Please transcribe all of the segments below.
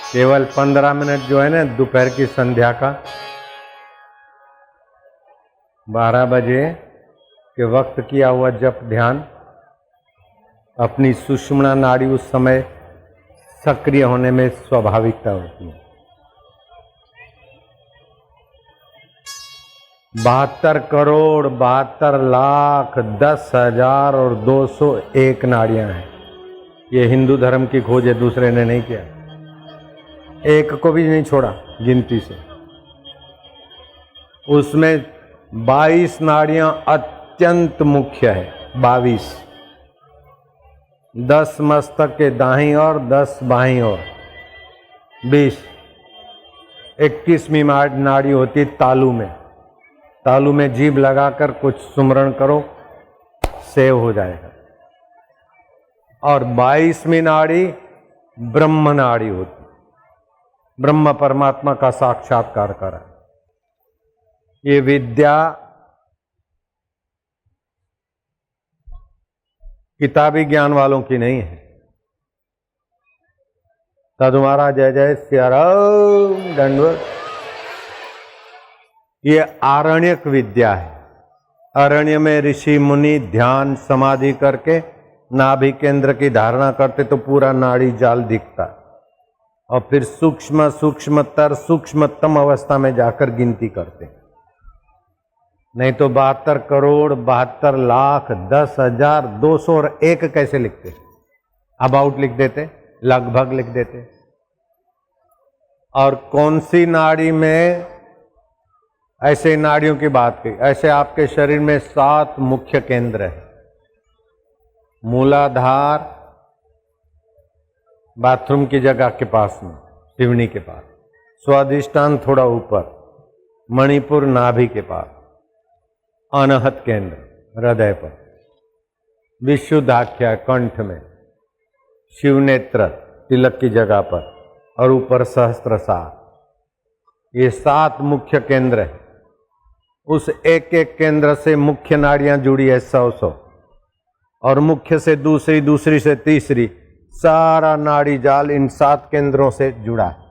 केवल 15 मिनट जो है ना दोपहर की संध्या का 12 बजे के वक्त किया हुआ जप ध्यान, अपनी सुषुम्ना नाड़ी उस समय सक्रिय होने में स्वाभाविकता होती है। 72 करोड़ 72 लाख 10,000 और 201 नाड़ियां हैं। ये हिंदू धर्म की खोज है, दूसरे ने नहीं किया, एक को भी नहीं छोड़ा गिनती से। उसमें 22 नाड़ियां अत्यंत मुख्य है, 22, 10 मस्तक के दाहिनी और 10 बाईं ओर, 20, 21वीं नाड़ी होती तालू में। तालू में जीभ लगाकर कुछ सुमरण करो, सेव हो जाएगा। और 22वीं नाड़ी ब्रह्म नाड़ी होती, ब्रह्म परमात्मा का साक्षात्कार करा। ये विद्या किताबी ज्ञान वालों की नहीं है। साधु महाराज जय जय सिया राम, दंडवत। ये आरण्यक विद्या है। अरण्य में ऋषि मुनि ध्यान समाधि करके नाभि केंद्र की धारणा करते तो पूरा नाड़ी जाल दिखता, और फिर सूक्ष्म सूक्ष्मतर सूक्ष्मतम अवस्था में जाकर गिनती करते। नहीं तो 72 करोड़ 72 लाख 10,201 कैसे लिखते? अबाउट लिख देते, लगभग लिख देते। और कौन सी नाड़ी में, ऐसे नाड़ियों की बात की, ऐसे आपके शरीर में 7 मुख्य केंद्र है। मूलाधार बाथरूम की जगह के पास में, शिवनी के पास, स्वादिष्टान थोड़ा ऊपर, मणिपुर नाभि के पास, अनहत केंद्र हृदय पर, विशुद्धाख्या कंठ में, शिवनेत्र तिलक की जगह पर, और ऊपर सहस्त्रसार। ये 7 मुख्य केंद्र है। उस एक एक केंद्र से मुख्य नाड़ियां जुड़ी है 100, और मुख्य से दूसरी, दूसरी से तीसरी, सारा नाड़ी जाल इन 7 केंद्रों से जुड़ा है।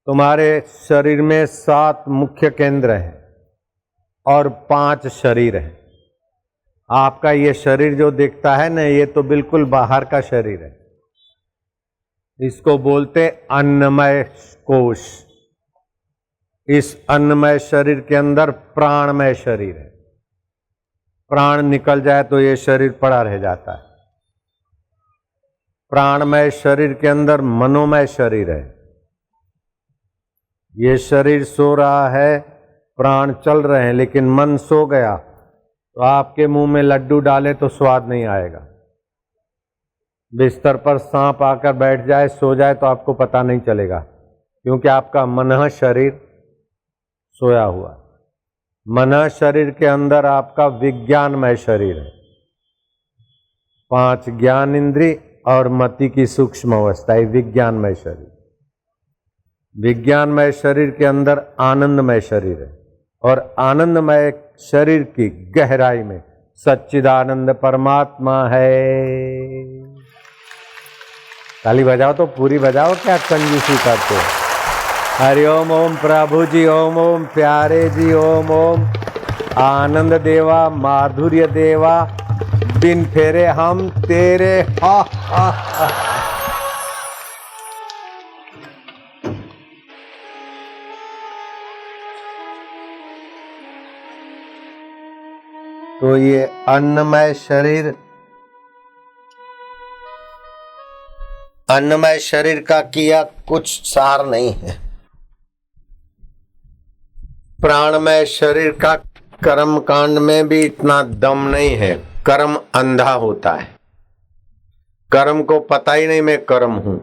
तुम्हारे शरीर में 7 मुख्य केंद्र हैं और 5 शरीर हैं। आपका ये शरीर जो दिखता है ना, ये तो बिल्कुल बाहर का शरीर है। इसको बोलते अन्नमय कोश। इस अन्नमय शरीर के अंदर प्राणमय शरीर है। प्राण निकल जाए तो ये शरीर पड़ा रह जाता है। प्राणमय शरीर के अंदर मनोमय शरीर है। ये शरीर सो रहा है, प्राण चल रहे हैं, लेकिन मन सो गया तो आपके मुंह में लड्डू डाले तो स्वाद नहीं आएगा। बिस्तर पर सांप आकर बैठ जाए, सो जाए तो आपको पता नहीं चलेगा, क्योंकि आपका मन शरीर सोया हुआ। मन शरीर के अंदर आपका विज्ञानमय शरीर है। 5 ज्ञान इंद्री और मति की सूक्ष्म अवस्था है विज्ञानमय शरीर। विज्ञानमय शरीर के अंदर आनंदमय शरीर है, और आनंदमय शरीर की गहराई में सच्चिदानंद परमात्मा है। ताली बजाओ तो पूरी बजाओ, क्या कंजूसी करते हो? हरि ओम ओम प्रभु जी, ओम ओम प्यारे जी, ओम ओम आनंद देवा माधुर्य देवा, बिन फेरे हम तेरे। हा हा हा। तो ये अन्नमय शरीर, अन्नमय शरीर का किया कुछ सार नहीं है। प्राणमय शरीर का कर्म कांड में भी इतना दम नहीं है। कर्म अंधा होता है, कर्म को पता ही नहीं मैं कर्म हूं।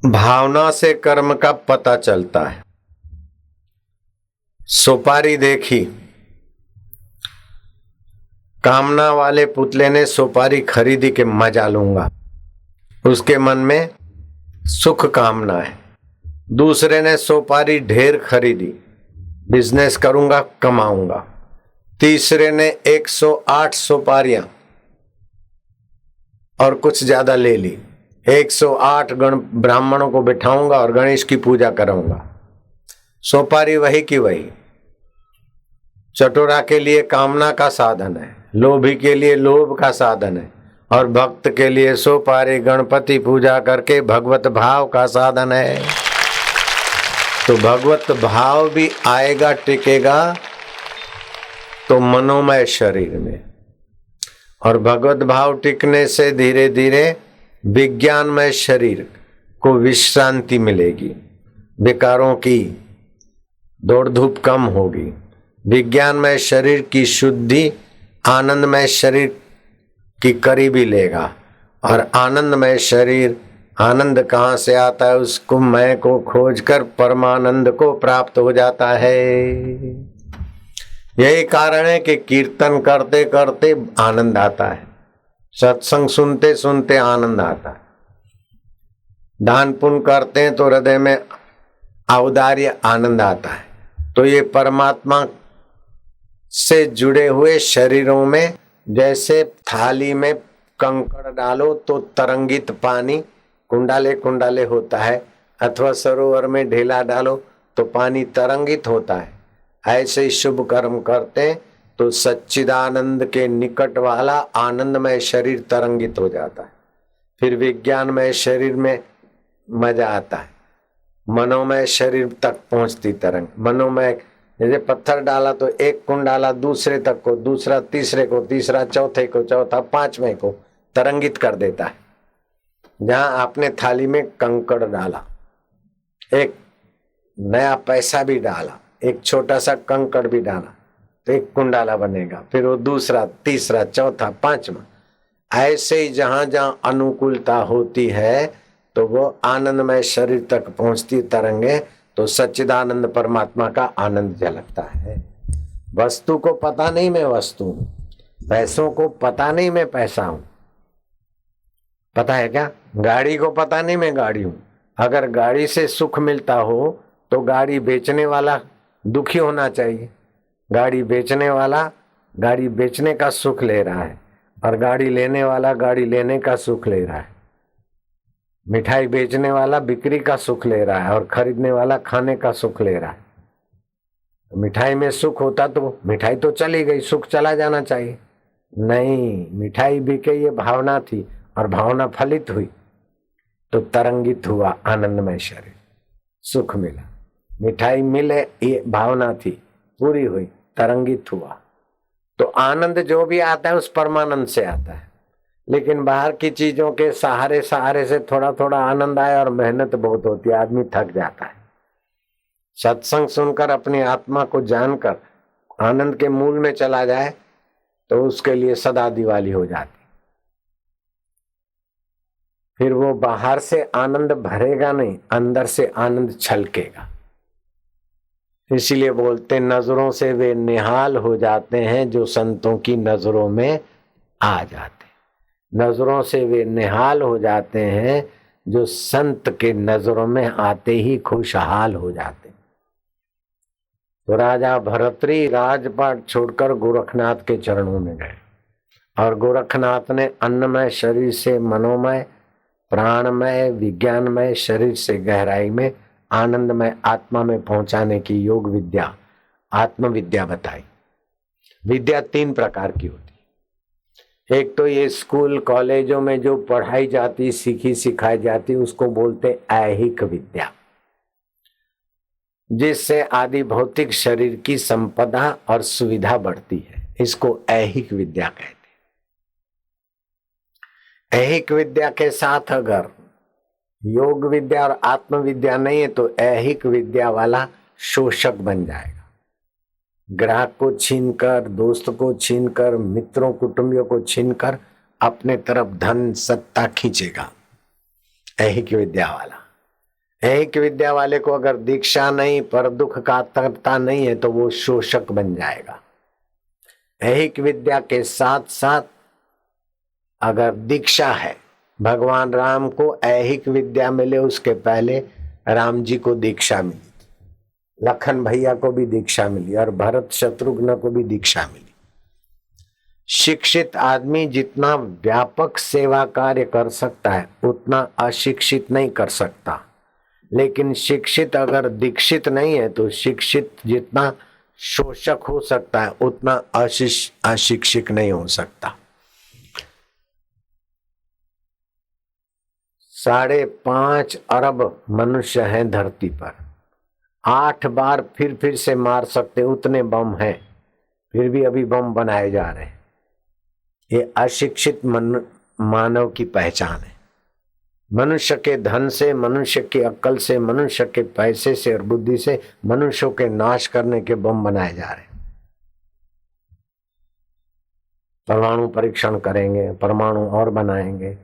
भावना से कर्म का पता चलता है। सुपारी देखी, कामना वाले पुतले ने सुपारी खरीदी के मजा लूंगा, उसके मन में सुख कामना है। दूसरे ने सुपारी ढेर खरीदी, बिजनेस करूंगा कमाऊंगा। तीसरे ने 108 सुपारियां और कुछ ज्यादा ले ली। 108 गण ब्राह्मणों को बिठाऊंगा और गणेश की पूजा कराऊंगा। सुपारी वही की वही। चटोरा के लिए कामना का साधन है, लोभी के लिए लोभ का साधन है, और भक्त के लिए सुपारी गणपति पूजा करके भगवत भाव का साधन है। तो भगवत भाव भी आएगा, टिकेगा तो मनोमय शरीर में, और भगवत भाव टिकने से धीरे धीरे विज्ञानमय शरीर को विश्रांति मिलेगी, विकारों की दौड़ धूप कम होगी। विज्ञानमय शरीर की शुद्धि आनंदमय शरीर की करीबी लेगा, और आनंदमय शरीर, आनंद कहाँ से आता है? उसको मैं को खोजकर परमानंद को प्राप्त हो जाता है। यही कारण है कि कीर्तन करते करते आनंद आता है, सत्संग सुनते सुनते आनंद आता है, दान पुण्य करते हैं तो हृदय में औदार्य आनंद आता है। तो ये परमात्मा से जुड़े हुए शरीरों में, जैसे थाली में कंकड़ डालो तो तरंगित पानी कुंडाले कुंडाले होता है, अथवा सरोवर में ढेला डालो तो पानी तरंगित होता है, ऐसे ही शुभ कर्म करते तो सच्चिदानंद के निकट वाला आनंदमय शरीर तरंगित हो जाता है। फिर विज्ञानमय शरीर में मजा आता है, मनोमय शरीर तक पहुंचती तरंग। मनोमय जैसे पत्थर डाला तो एक कुंडाला दूसरे तक को, दूसरा तीसरे को, तीसरा चौथे को, चौथा पांचवें को तरंगित कर देता है। जहां आपने थाली में कंकड़ डाला, एक नया पैसा भी डाला, एक छोटा सा कंकड़ भी डाला तो एक कुंडाला बनेगा, फिर वो दूसरा, तीसरा, चौथा, पांचवा, ऐसे ही जहां जहां अनुकूलता होती है तो वो आनंदमय शरीर तक पहुंचती तरंगे, तो सच्चिदानंद परमात्मा का आनंद झलकता है। वस्तु को पता नहीं मैं वस्तु हूं, पैसों को पता नहीं मैं पैसा हूं, पता है क्या? गाड़ी को पता नहीं मैं गाड़ी हूं। अगर गाड़ी से सुख मिलता हो तो गाड़ी बेचने वाला दुखी होना चाहिए। गाड़ी बेचने वाला गाड़ी बेचने का सुख ले रहा है, और गाड़ी लेने वाला गाड़ी लेने का सुख ले रहा है। मिठाई बेचने वाला बिक्री का सुख ले रहा है, और खरीदने वाला खाने का सुख ले रहा है। मिठाई में सुख होता तो मिठाई तो चली गई, सुख चला जाना चाहिए। नहीं, मिठाई बिके ये भावना थी, और भावना फलित हुई तो तरंगित हुआ आनंदमय शरीर, सुख मिला। मिठाई मिले ये भावना थी, पूरी हुई, तरंगित हुआ। तो आनंद जो भी आता है उस परमानंद से आता है। लेकिन बाहर की चीजों के सहारे सहारे से थोड़ा थोड़ा आनंद आए और मेहनत बहुत होती है, आदमी थक जाता है। सत्संग सुनकर अपनी आत्मा को जानकर आनंद के मूल में चला जाए तो उसके लिए सदा दिवाली हो जाती। फिर वो बाहर से आनंद भरेगा नहीं, अंदर से आनंद छलकेगा। इसीलिए बोलते नजरों से वे निहाल हो जाते हैं जो संतों की नजरों में आ जाते। नजरों से वे निहाल हो जाते हैं जो संत के नजरों में आते ही खुशहाल हो जाते। तो राजा भरतरी राजपाट छोड़कर गोरखनाथ के चरणों में गए, और गोरखनाथ ने अन्नमय शरीर से मनोमय, प्राणमय, विज्ञानमय शरीर से गहराई में आनंदमय आत्मा में पहुंचाने की योग विद्या, आत्मविद्या बताई। विद्या 3 प्रकार की होती है। एक तो ये स्कूल कॉलेजों में जो पढ़ाई जाती, सीखी सिखाई जाती, उसको बोलते ऐहिक विद्या, जिससे आदि भौतिक शरीर की संपदा और सुविधा बढ़ती है, इसको ऐहिक विद्या कहते हैं। ऐहिक विद्या के साथ अगर योग विद्या और आत्म विद्या नहीं है तो ऐहिक विद्या वाला शोषक बन जाएगा। ग्राहक को छीनकर, दोस्त को छीनकर, मित्रों कुटुंबियों को छीनकर अपने तरफ धन सत्ता खींचेगा ऐहिक विद्या वाला। ऐहिक विद्या वाले को अगर दीक्षा नहीं, पर दुख का तत्ता नहीं है तो वो शोषक बन जाएगा। ऐहिक विद्या के साथ साथ अगर दीक्षा है, भगवान राम को ऐहिक विद्या मिले उसके पहले राम जी को दीक्षा मिली, लखन भैया को भी दीक्षा मिली, और भरत शत्रुघ्न को भी दीक्षा मिली। शिक्षित आदमी जितना व्यापक सेवा कार्य कर सकता है उतना अशिक्षित नहीं कर सकता। लेकिन शिक्षित अगर दीक्षित नहीं है तो शिक्षित जितना शोषक हो सकता है उतना अशिक्षित नहीं हो सकता। 5.5 अरब मनुष्य हैं धरती पर, 8 बार फिर से मार सकते उतने बम हैं, फिर भी अभी बम बनाए जा रहे हैं। ये अशिक्षित मानव की पहचान है। मनुष्य के धन से, मनुष्य की अक्ल से, मनुष्य के पैसे से और बुद्धि से मनुष्यों के नाश करने के बम बनाए जा रहे हैं। परमाणु परीक्षण करेंगे, परमाणु और बनाएंगे,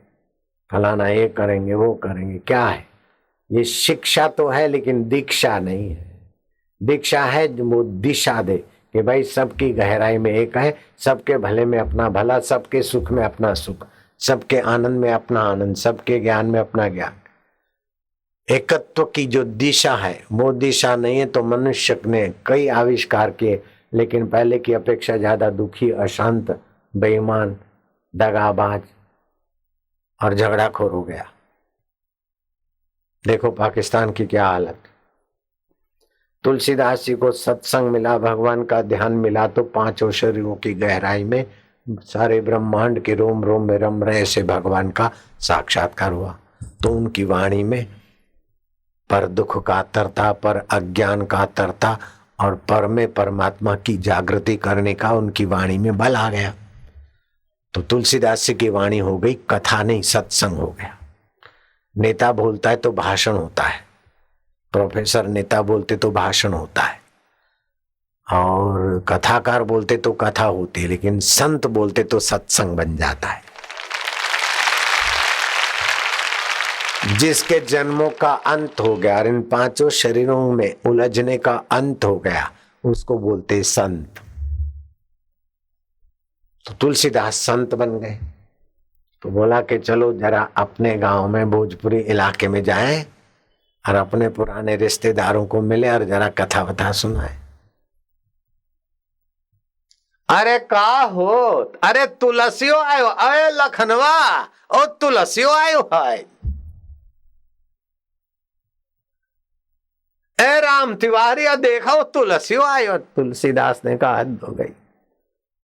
फलाना ये करेंगे वो करेंगे। क्या है ये? शिक्षा तो है लेकिन दीक्षा नहीं है। दीक्षा है वो दिशा दे कि भाई सबकी गहराई में एक है, सबके भले में अपना भला, सबके सुख में अपना सुख, सबके आनंद में अपना आनंद, सबके ज्ञान में अपना ज्ञान। एकत्व की जो दिशा है वो दिशा नहीं है। तो मनुष्य ने कई आविष्कार किए लेकिन पहले की अपेक्षा ज्यादा दुखी, अशांत, बेईमान, दगाबाज और झगड़ाखोर हो गया। देखो पाकिस्तान की क्या हालत। तुलसीदास जी को सत्संग मिला, भगवान का ध्यान मिला तो 5 शरीरों की गहराई में सारे ब्रह्मांड के रोम रोम में रम रहे से भगवान का साक्षात्कार हुआ। तो उनकी वाणी में पर दुख का तरता, पर अज्ञान का तरता और पर में परमात्मा की जागृति करने का उनकी वाणी में बल आ गया। तो तुलसीदास जी की वाणी हो गई कथा नहीं, सत्संग हो गया। नेता बोलता है तो भाषण होता है, प्रोफेसर नेता बोलते तो भाषण होता है, और कथाकार बोलते तो कथा होती है, लेकिन संत बोलते तो सत्संग बन जाता है। जिसके जन्मों का अंत हो गया और इन 5 शरीरों में उलझने का अंत हो गया उसको बोलते संत। तो तुलसीदास संत बन गए। तो बोला कि चलो जरा अपने गांव में भोजपुरी इलाके में जाएं और अपने पुराने रिश्तेदारों को मिले और जरा कथा वथा सुनाए। अरे का हो, अरे तुलसियो आयो, अरे लखनवा ओ तुलसियो आयो है। ए राम तिवारी देखो तुलसियो आयो। तुलसीदास ने कहा हद हो गई।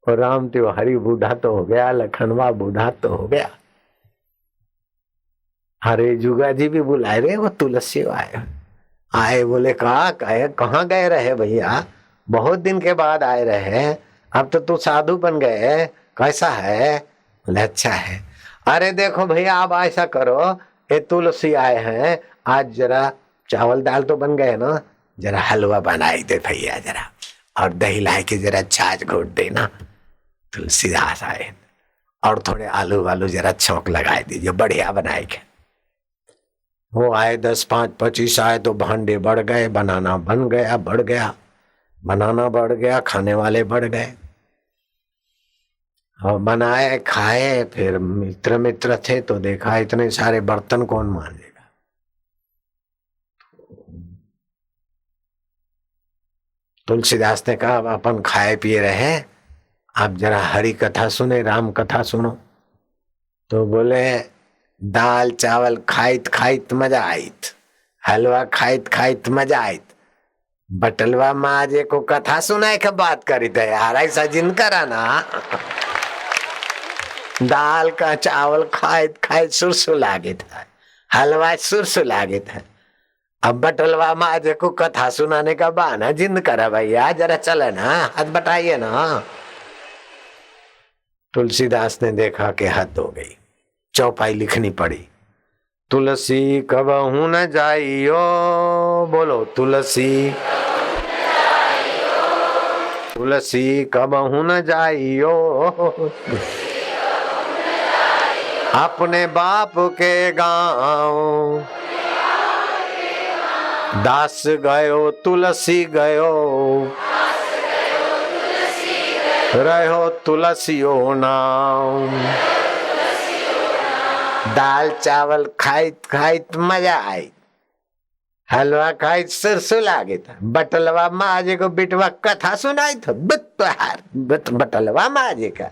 और राम तिवारी बूढ़ा तो हो गया, लखनवा बूढ़ा तो हो गया। हरे जुगा जी भी बुलाए रहे, वो तुलसी आए। बोले कहाँ गए रहे भैया, बहुत दिन के बाद आए रहे, अब तो तू साधु बन गए, कैसा है? बोले अच्छा है। अरे देखो भैया आप ऐसा करो, ये तुलसी आए हैं, आज जरा चावल दाल तो बन गए ना, जरा हलवा बनाई दे भैया जरा, और दही ला के जरा छाछ घोट देना। तुलसीदास आए और थोड़े आलू वालू जरा छौंक लगाए दीजिए, बढ़िया बनाए के। वो आए 10, 5, 25 आए तो भांडे बढ़ गए, बनाना बन गया, बढ़ गया, बनाना बढ़ गया, खाने वाले बढ़ गए। और बनाए खाए, फिर मित्र थे तो देखा इतने सारे बर्तन कौन मांजेगा। तुलसीदास ने कहा अपन खाए पिए रहे, आप जरा हरि कथा सुने, राम कथा सुनो। तो बोले दाल चावल खाइत खाइत मजा आइत, हलवा खाइत खाइत मजा आइत, बटलवा माजे को कथा सुनाए के बात करी थे यार, ऐसा जिन करा ना। दाल का चावल खाइत खाइत सुरसु लागे था, हलवा सुरसु लागे था, अब बटलवा माजे को कथा सुनाने का बहाना जिन करा भैया, जरा चले ना, हाथ बटाइए ना। तुलसीदास ने देखा कि हद हो गई, चौपाई लिखनी पड़ी। तुलसी कबहू न जाइयो, बोलो तुलसी, तुलसी कबहू न जाइयो, अपने बाप के गाँव, दास गयो तुलसी गयो, रहो तुलसियो नाम। दाल चावल खाइत खाइत मजा आई, हलवा खाइत सरसों लागे था, बटलवा माजे को बिटवा कथा सुनाई था, बटलवा माजे का।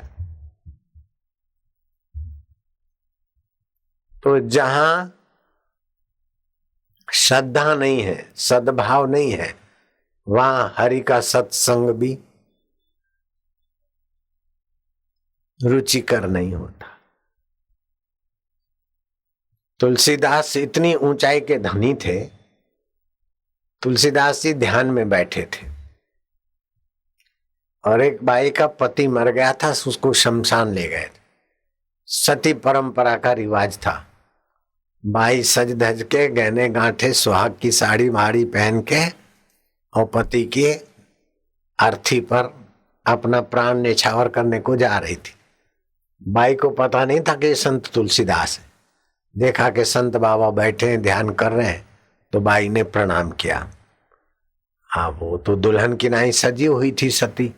तो जहां श्रद्धा नहीं है, सद्भाव नहीं है, वहां हरि का सत्संग भी रुचिकर नहीं होता। तुलसीदास इतनी ऊंचाई के धनी थे। तुलसीदास जी ध्यान में बैठे थे और एक बाई का पति मर गया था, उसको शमशान ले गए। सती परंपरा का रिवाज था। बाई सज धज के गहने गांठे सुहाग की साड़ी माड़ी पहन के और पति के अर्थी पर अपना प्राण न्यौछावर करने को जा रही थी। बाई को पता नहीं था कि संत तुलसीदास है। देखा कि संत बाबा बैठे ध्यान कर रहे हैं तो बाई ने प्रणाम किया। हाँ, वो तो दुल्हन की नाई सजी हुई थी सती,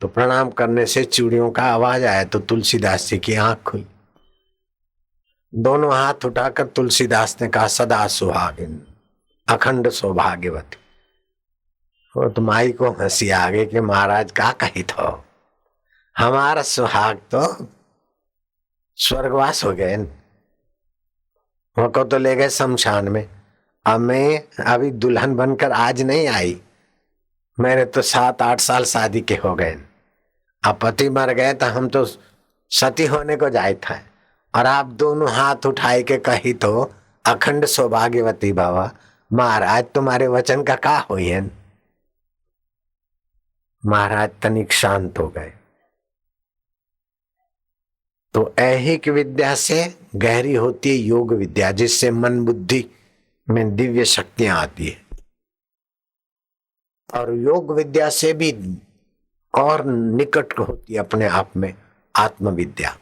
तो प्रणाम करने से चूड़ियों का आवाज आया तो तुलसीदास जी की आंख खुली। दोनों हाथ उठाकर तुलसीदास ने कहा, सदा सुहागिन अखंड सौभाग्यवती। वो तो माई को हंसी आ गई कि महाराज का कही तो हमारा सुहाग तो स्वर्गवास हो गए। वो को तो ले गए शमशान में। अब मैं अभी दुल्हन बनकर आज नहीं आई, मेरे तो 7-8 साल शादी के हो गए। अब पति मर गए तो हम तो सती होने को जाए थे, और आप दोनों हाथ उठाए के कही तो अखंड सौभाग्यवती बाबा। महाराज तुम्हारे वचन का क्या हुई है? महाराज तनिक शांत हो गए। तो ऐहिक विद्या से गहरी होती है योग विद्या, जिससे मन बुद्धि में दिव्य शक्तियां आती है। और योग विद्या से भी और निकट होती है अपने आप में आत्मविद्या।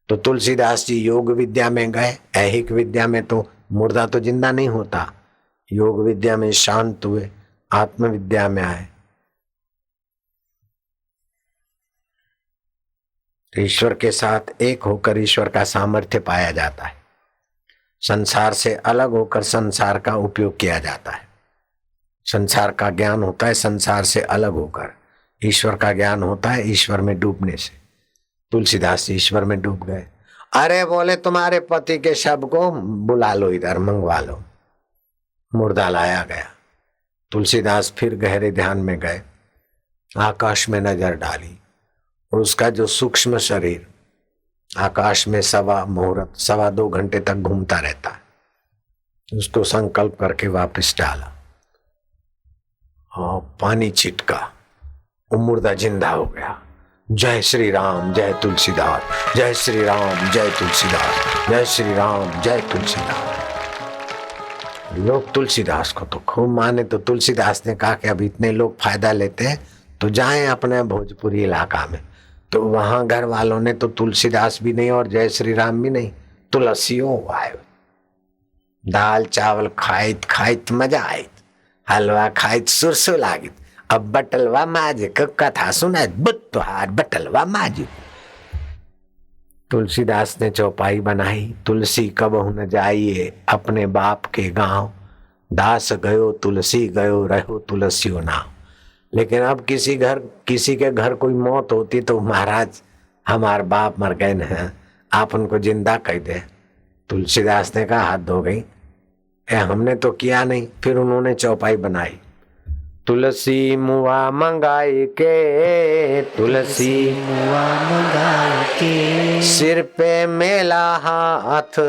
तो तुलसीदास जी योग विद्या में गए। ऐहिक विद्या में तो मुर्दा तो जिंदा नहीं होता, योग विद्या में शांत हुए, आत्मविद्या में आए। ईश्वर के साथ एक होकर ईश्वर का सामर्थ्य पाया जाता है। संसार से अलग होकर संसार का उपयोग किया जाता है। संसार का ज्ञान होता है संसार से अलग होकर, ईश्वर का ज्ञान होता है ईश्वर में डूबने से। तुलसीदास ईश्वर में डूब गए। अरे बोले तुम्हारे पति के शव को बुला लो, इधर मंगवा लो। मुर्दा लाया गया। तुलसीदास फिर गहरे ध्यान में गए, आकाश में नजर डाली। उसका जो सूक्ष्म शरीर आकाश में 2.25 घंटे तक घूमता रहता है। उसको संकल्प करके वापस डाला और पानी छिटका, वो मुर्दा जिंदा हो गया। जय श्री राम जय तुलसीदास, जय श्री राम जय तुलसीदास, जय श्री राम जय तुलसीदास। लोग तुलसीदास को तो खूब माने। तो तुलसीदास ने कहा कि अब इतने लोग फायदा लेते हैं तो जाएं अपने भोजपुरी इलाका में। तो वहां घर वालों ने तो तुलसीदास भी नहीं और जय श्री राम भी नहीं, तुलसियों आए। दाल चावल खाइत खाइत मजा आयत, हलवा खाइत सुरसु लागित। अब बटलवा माजे कथा सुना, बुत्तहार बटलवा माजे। तुलसीदास ने चौपाई बनाई, तुलसी कबहु न जाइए अपने बाप के गांव, दास गयो तुलसी गयो रहो तुलसियो नाम। लेकिन अब किसी के घर कोई मौत होती तो महाराज हमार बाप मर गए न, आप उनको जिंदा कह दे। तुलसीदास ने कहा हद हो गई, हमने तो किया नहीं। फिर उन्होंने चौपाई बनाई, तुलसी मुआ मंगाई के, तुलसी मुआ मंगाए के, सिर पे मेला हाथ,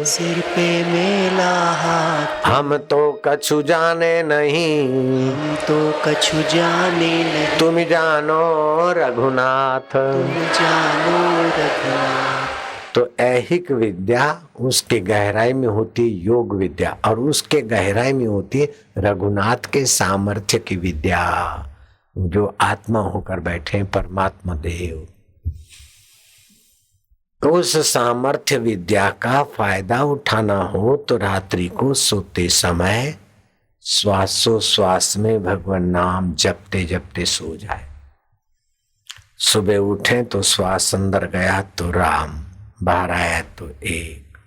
सिर पे मेला हाथ। हम तो कछु जाने नहीं, हम तो कछु जाने नहीं, तुम जानो रघुनाथ, तुम जानो रघुनाथ। तो ऐहिक विद्या उसके गहराई में होती है योग विद्या, और उसके गहराई में होती है रघुनाथ के सामर्थ्य की विद्या, जो आत्मा होकर बैठे परमात्मा देव। तो उस सामर्थ्य विद्या का फायदा उठाना हो तो रात्रि को सोते समय श्वासोश्वास में भगवान नाम जपते जपते सो जाए। सुबह उठे तो श्वास अंदर गया तो राम, बाहर आया तो एक,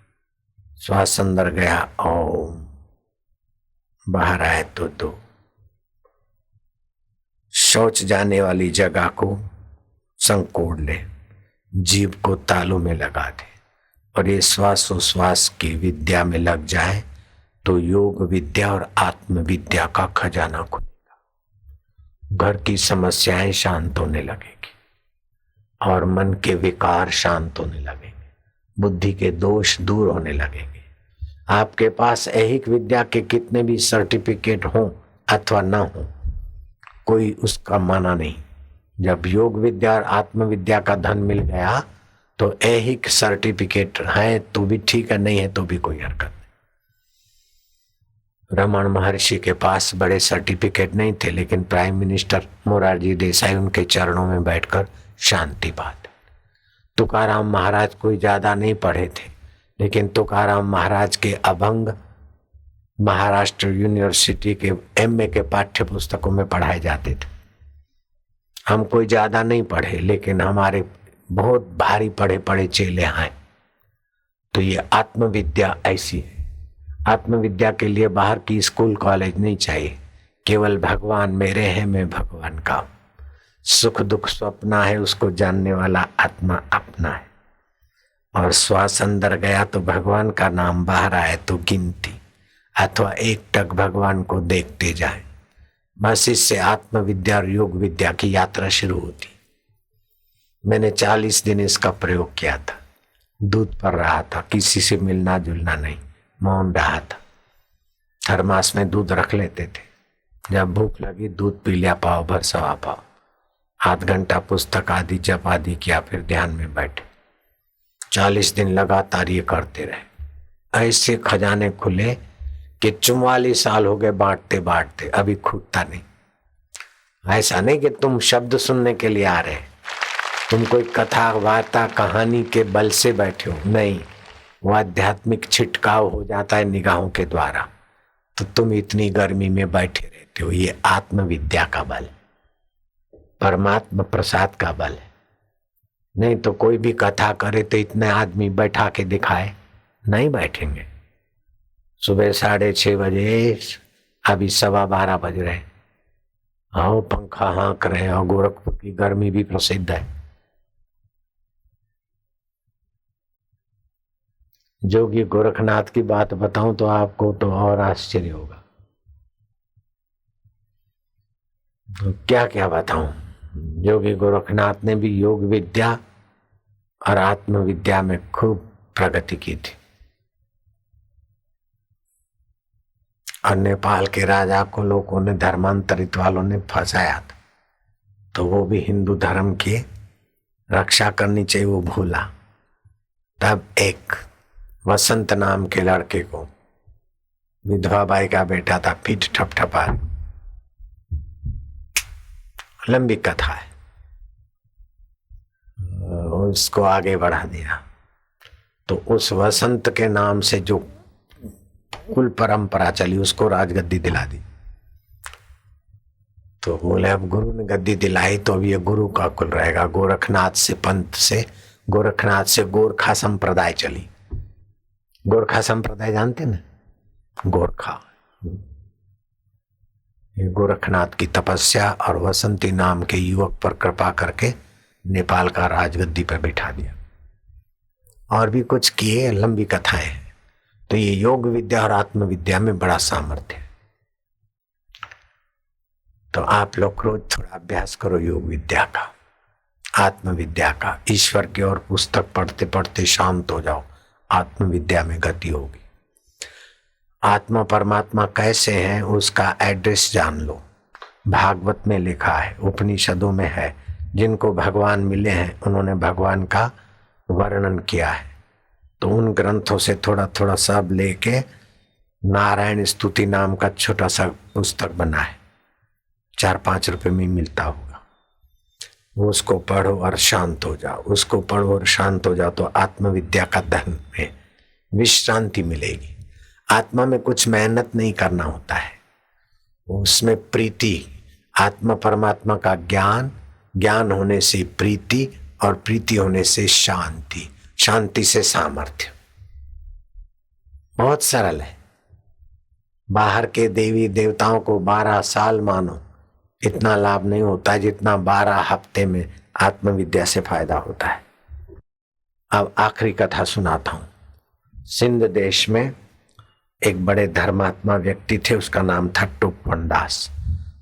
श्वास अंदर गया ओम, बाहर आया तो 2। शौच जाने वाली जगह को संकोड़ ले, जीभ को तालू में लगा दे, और ये श्वासोश्वास की विद्या में लग जाए तो योग विद्या और आत्म विद्या का खजाना खुलेगा। घर की समस्याएं शांत होने लगेगी और मन के विकार शांत होने लगेंगे, बुद्धि के दोष दूर होने लगेंगे। आपके पास ऐहिक विद्या के कितने भी सर्टिफिकेट हों अथवा ना हो, कोई उसका माना नहीं। जब योग विद्या और आत्म विद्या का धन मिल गया तो ऐहिक सर्टिफिकेट है तो भी ठीक है, नहीं है तो भी कोई हरकत नहीं। रमन महर्षि के पास बड़े सर्टिफिकेट नहीं थे, लेकिन प्राइम मिनिस्टर मोरारजी देसाई उनके चरणों में बैठकर शांति पाते। तुकाराम महाराज कोई ज्यादा नहीं पढ़े थे, लेकिन तुकाराम महाराज के अभंग महाराष्ट्र यूनिवर्सिटी के एमए के पाठ्य पुस्तकों में पढ़ाए जाते थे। हम कोई ज्यादा नहीं पढ़े, लेकिन हमारे बहुत भारी पढ़े पढ़े चेले हैं। तो ये आत्मविद्या ऐसी है। आत्मविद्या के लिए बाहर की स्कूल कॉलेज नहीं चाहिए, केवल भगवान मेरे हैं, मैं भगवान का। सुख दुख स्वप्न है, उसको जानने वाला आत्मा अपना है। और श्वास अंदर गया तो भगवान का नाम, बाहर आए तो गिनती अथवा एक टक भगवान को देखते जाए। बस इससे आत्मविद्या और योग विद्या की यात्रा शुरू होती। मैंने 40 दिन इसका प्रयोग किया था। दूध पर रहा था, किसी से मिलना जुलना नहीं, मौन रहा था। थर्मास में दूध रख लेते थे, जब भूख लगी दूध पी लिया, पाव भर सवा पाव। आध घंटा पुस्तक आदि जप आदि किया, फिर ध्यान में बैठे। 40 दिन लगातार ये करते रहे। ऐसे खजाने खुले कि 44 साल हो गए बांटते बांटते, अभी खूटता नहीं। ऐसा नहीं कि तुम शब्द सुनने के लिए आ रहे, तुम कोई कथा वार्ता कहानी के बल से बैठे हो, नहीं। वो आध्यात्मिक छिटकाव हो जाता है निगाहों के द्वारा, तो तुम इतनी गर्मी में बैठे रहते हो। ये आत्मविद्या का बल, परमात्मा प्रसाद का बल है। नहीं तो कोई भी कथा करे तो इतने आदमी बैठा के दिखाए, नहीं बैठेंगे। सुबह 6:30 बजे, अभी 12:15 बज रहे, आओ पंखा हाँक रहे। और गोरखपुर की गर्मी भी प्रसिद्ध है। जोगी गोरखनाथ की बात बताऊं तो आपको तो और आश्चर्य होगा। तो क्या क्या बताऊं। योगी गोरखनाथ ने भी योग विद्या और आत्म विद्या में खूब प्रगति की थी। और नेपाल के राजा को लोगों ने, धर्मांतरित वालों ने फंसाया था, तो वो भी हिंदू धर्म की रक्षा करनी चाहिए, वो भूला। तब एक वसंत नाम के लड़के को, विधवा बाई का बेटा था, पीठ ठपठपा, लंबी कथा है, उसको आगे बढ़ा दिया। तो उस वसंत के नाम से जो कुल परंपरा चली, उसको राजगद्दी दिला दी। तो बोले अब गुरु ने गद्दी दिलाई तो अब ये गुरु का कुल रहेगा। गोरखनाथ से पंथ से, गोरखनाथ से गोरखा संप्रदाय चली। गोरखा संप्रदाय जानते ना, गोरखा। ये गोरखनाथ की तपस्या और वसंती नाम के युवक पर कृपा करके नेपाल का राजगद्दी पर बिठा दिया। और भी कुछ किए, लंबी कथाएं हैं। तो ये योग विद्या और आत्म विद्या में बड़ा सामर्थ्य है। तो आप लोग रोज थोड़ा अभ्यास करो योग विद्या का, आत्म विद्या का। ईश्वर की ओर पुस्तक पढ़ते पढ़ते शांत हो जाओ, आत्म विद्या में गति होगी। आत्मा परमात्मा कैसे हैं उसका एड्रेस जान लो। भागवत में लिखा है, उपनिषदों में है। जिनको भगवान मिले हैं उन्होंने भगवान का वर्णन किया है। तो उन ग्रंथों से थोड़ा थोड़ा सब लेके नारायण स्तुति नाम का छोटा सा पुस्तक बना है, 4-5 रुपए में मिलता होगा। उसको पढ़ो और शांत हो जाओ, उसको पढ़ो और शांत हो जाओ, तो आत्मविद्या का धन में विश्रांति मिलेगी। आत्मा में कुछ मेहनत नहीं करना होता है, उसमें प्रीति, आत्मा परमात्मा का ज्ञान, ज्ञान होने से प्रीति और प्रीति होने से शांति, शांति से सामर्थ्य। बहुत सरल है। बाहर के देवी देवताओं को 12 साल मानो, इतना लाभ नहीं होता जितना 12 हफ्ते में आत्मविद्या से फायदा होता है। अब आखिरी कथा सुनाता हूं। सिंध देश में एक बड़े धर्मात्मा व्यक्ति थे, उसका नाम था टोपन दास।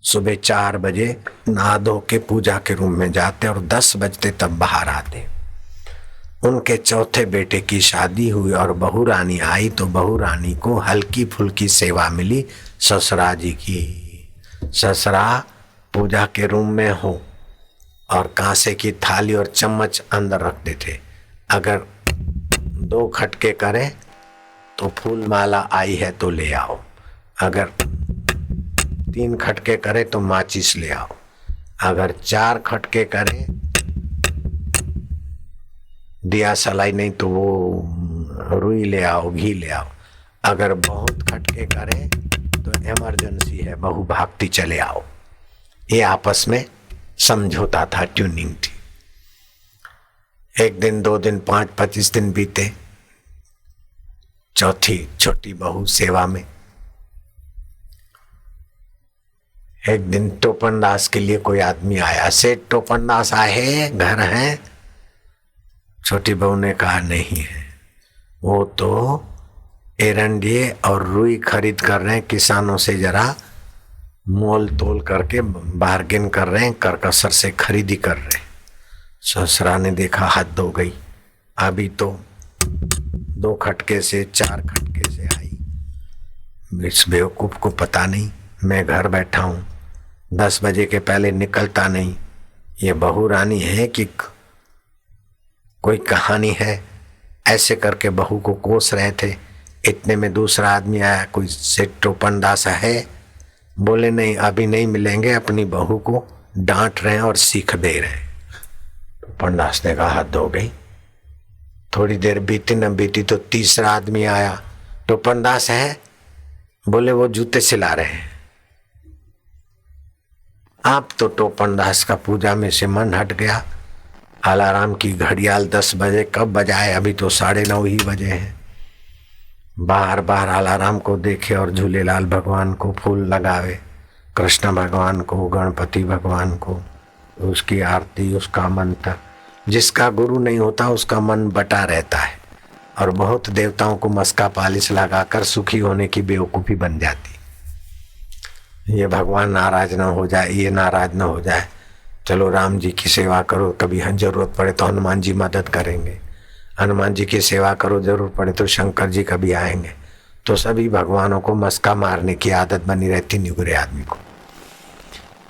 सुबह 4 बजे नहा धो के पूजा के रूम में जाते और 10 बजते तब बाहर आते। उनके चौथे बेटे की शादी हुई और बहू रानी आई तो बहू रानी को हल्की फुल्की सेवा मिली ससुरा जी की। ससुरा पूजा के रूम में हो और कांसे की थाली और चम्मच अंदर रखते थे। अगर 2 खटके करें तो फूल माला आई है तो ले आओ, अगर 3 खटके करे तो माचिस ले आओ, अगर 4 खटके करें दिया सलाई नहीं तो वो रुई ले आओ, घी ले आओ, अगर बहुत खटके करें तो इमरजेंसी है, बहू भागती चले आओ। ये आपस में समझौता था, ट्यूनिंग थी। 1 दिन 2 दिन 5-25 दिन बीते। चौथी छोटी बहू सेवा में। एक दिन टोपन दास के लिए कोई आदमी आया। सेठ टोपन दास आए, घर हैं? छोटी बहू ने कहा नहीं है, वो तो एरंडिये और रुई खरीद कर रहे हैं, किसानों से जरा मोल तोल करके बार्गेन कर रहे हैं, करकसर से खरीदी कर रहे हैं। ससुरा ने देखा हद हो गई, अभी तो 2 खटके से 4 खटके से आई। इस बेवकूफ को पता नहीं मैं घर बैठा हूं, 10 बजे के पहले निकलता नहीं। ये बहू रानी है कि कोई कहानी है? ऐसे करके बहू को कोस रहे थे। इतने में दूसरा आदमी आया, कोई सेठ टोपन दास है? बोले नहीं, अभी नहीं मिलेंगे, अपनी बहू को डांट रहे हैं और सीख दे रहे हैं। टोपन दास ने कहा हद हो गई। थोड़ी देर बीती न बीती तो तीसरा आदमी आया। टोपन दास है? बोले वो जूते सिला रहे हैं। आप तो टोपन दास का पूजा में से मन हट गया। अलार्म की घड़ियाल 10 बजे कब बजाए, अभी तो 9:30 ही बजे हैं। बार बार अलार्म को देखे और झूलेलाल भगवान को फूल लगावे, कृष्ण भगवान को, गणपति भगवान को, उसकी आरती, उसका मंत्र। जिसका गुरु नहीं होता उसका मन बटा रहता है और बहुत देवताओं को मस्का पालिश लगाकर सुखी होने की बेवकूफ़ी बन जाती। ये भगवान नाराज ना हो जाए, ये नाराज ना हो जाए, चलो राम जी की सेवा करो, कभी जरूरत पड़े तो हनुमान जी मदद करेंगे, हनुमान जी की सेवा करो, जरूरत पड़े तो शंकर जी कभी आएंगे। तो सभी भगवानों को मस्का मारने की आदत बनी रहती निगुरे आदमी को।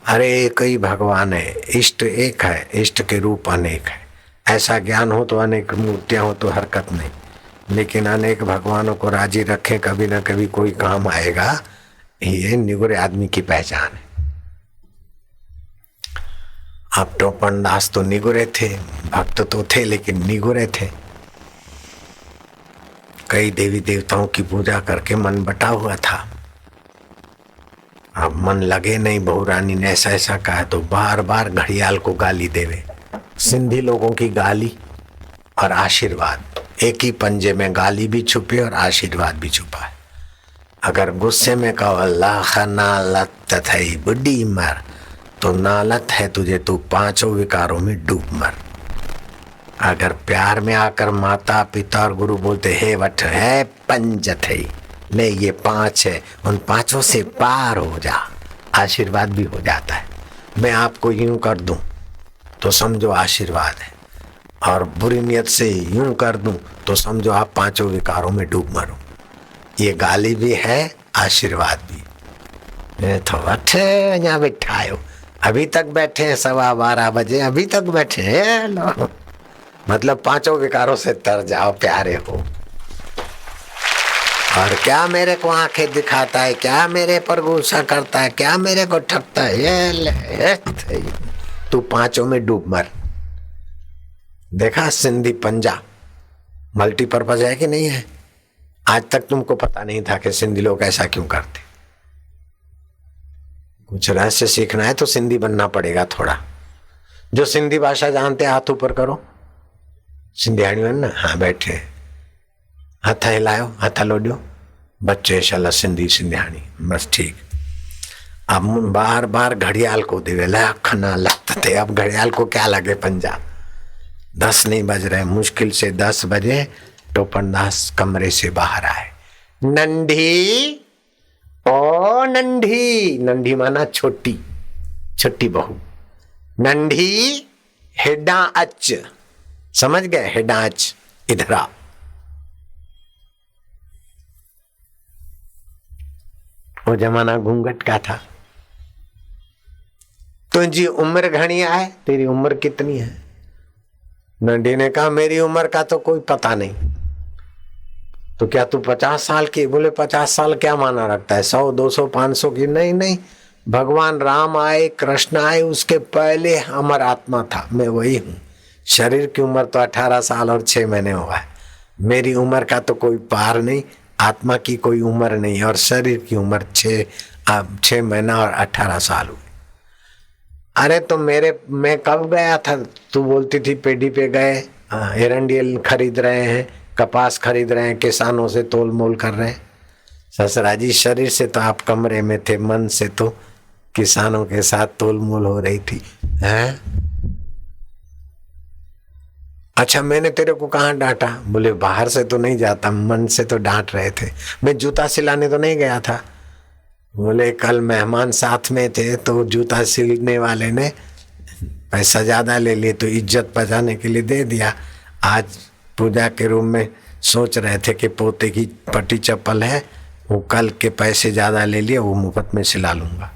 अरे एक ही भगवान है, इष्ट एक है, इष्ट के रूप अनेक है। ऐसा ज्ञान हो तो अनेक मूर्तियां हो तो हरकत नहीं, लेकिन अनेक भगवानों को राजी रखें, कभी ना कभी कोई काम आएगा। ये निगुरे आदमी की पहचान है। अब टोपन दास तो निगुरे थे, भक्त तो थे लेकिन निगुरे थे। कई देवी देवताओं की पूजा करके मन बटा हुआ था। अब मन लगे नहीं, बहू रानी ने ऐसा ऐसा कहा तो बार बार घड़ियाल को गाली देवे। सिंधी लोगों की गाली और आशीर्वाद एक ही पंजे में, गाली भी छुपी और आशीर्वाद भी छुपा है। अगर गुस्से में कहो अल्लाह नालत थई बुढ़ी मर, तो नालत है तुझे, तू 5 विकारों में डूब मर। अगर प्यार में आकर माता पिता और गुरु बोलते हे वठ है पंज थई, ले ये 5 है, उन 5 से पार हो जा, आशीर्वाद भी हो जाता है। मैं आपको यूं कर दूं तो समझो आशीर्वाद है, और बुरी नियत से यूं कर दूं तो समझो आप 5 विकारों में डूब मरो। ये गाली भी है, आशीर्वाद भी। तो अच्छे यहाँ बिठायो, अभी तक बैठे हैं 12:15 बजे, अभी तक बैठे हैं लो। मतलब 5 विकारों से तर जाओ, प्यारे हो। और क्या मेरे को आंखें दिखाता है, क्या मेरे पर गुस्सा करता है, क्या मेरे को ठगता है, ये तू 5 में डूब मर। देखा सिंधी पंजा मल्टीपर्पज है कि नहीं है? आज तक तुमको पता नहीं था कि सिंधी लोग ऐसा क्यों करते। कुछ रहस्य सीखना है तो सिंधी बनना पड़ेगा थोड़ा। जो सिंधी भाषा जानते हाथ ऊपर करो। सिंधियाणी बन ना, हाँ बैठे, हथ हिलायो, हथ लोडियो, बच्चे शाला सिंधी सिंधियाणी, बस ठीक। अब बार बार घड़ियाल को देवे लखना लगते। अब घड़ियाल को क्या लगे पंजा, 10 नहीं बज रहे, मुश्किल से 10 बजे टोपनदास कमरे से बाहर आए। नंढी, ओ नंढी, नंढी माना छोटी, छोटी बहू। नंढी हेडा अच, समझ गए? हेडा अच, इधर आ। वो जमाना घूंघट का था। तुझी उम्र घनी है, तेरी उम्र कितनी है? नंढी ने कहा मेरी उम्र का तो कोई पता नहीं। तो क्या तू 50 साल की? बोले 50 साल क्या माना रखता है, 100, 200, 500 की? नहीं नहीं, भगवान राम आए, कृष्ण आए, उसके पहले अमर आत्मा था, मैं वही हूँ। शरीर की उम्र तो 18 साल और 6 महीने हुआ है। मेरी उम्र का तो कोई पार नहीं, आत्मा की कोई उम्र नहीं, और शरीर की उम्र 6 महीना और 18 साल हुई। अरे तो मैं कब गया था? तू बोलती थी पेड़ी पे गए, एरंडियल खरीद रहे हैं, कपास खरीद रहे हैं, किसानों से तोल मोल कर रहे हैं। ससुरा जी, शरीर से तो आप कमरे में थे, मन से तो किसानों के साथ तोल मोल हो रही थी। हैं? अच्छा, मैंने तेरे को कहाँ डांटा? बोले बाहर से तो नहीं जाता, मन से तो डांट रहे थे। मैं जूता सिलाने तो नहीं गया था। बोले कल मेहमान साथ में थे तो जूता सिलने वाले ने पैसा ज्यादा ले लिए तो इज्जत बचाने के लिए दे दिया। आज पूजा के रूम में सोच रहे थे कि पोते की पट्टी चप्पल है, वो कल के पैसे ज्यादा ले लिए, वो मुफ्त में सिला लूंगा।